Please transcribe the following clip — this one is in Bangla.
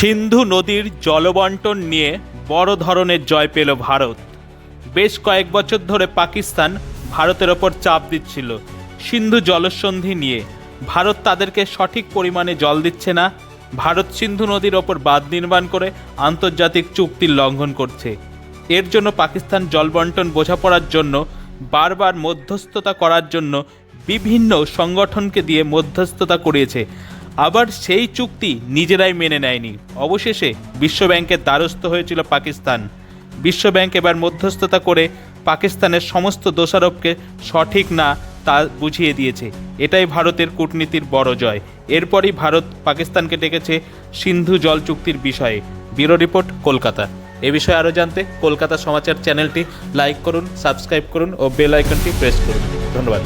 সিন্ধু নদীর জলবন্টন নিয়ে বড় ধরনের জয় পেল ভারত। বেশ কয়েক বছর ধরে পাকিস্তান ভারতের ওপর চাপ দিচ্ছিল সিন্ধু জলসন্ধি নিয়ে। ভারত তাদেরকে সঠিক পরিমাণে জল দিচ্ছে না। ভারত সিন্ধু নদীর ওপর বাঁধ নির্মাণ করে আন্তর্জাতিক চুক্তির লঙ্ঘন করছে। এর জন্য পাকিস্তান জলবন্টন বোঝাপড়ার জন্য বারবার মধ্যস্থতা করার জন্য বিভিন্ন সংগঠনকে দিয়ে মধ্যস্থতা করিয়েছে। আবার সেই চুক্তি নিজেরাই মেনে নেয়নি। অবশেষে বিশ্বব্যাংকের দ্বারস্থ হয়েছিল পাকিস্তান। বিশ্বব্যাংক এবার মধ্যস্থতা করে পাকিস্তানের সমস্ত দোষারোপকে সঠিক না তা বুঝিয়ে দিয়েছে। এটাই ভারতের কূটনীতির বড় জয়। এরপরই ভারত পাকিস্তানকে ডেকেছে সিন্ধু জল চুক্তির বিষয়ে। Bureau report, Kolkata. এ বিষয়ে আরও জানতে কলকাতা সমাচার চ্যানেলটি লাইক করুন, সাবস্ক্রাইব করুন ও বেল আইকনটি প্রেস করুন। ধন্যবাদ।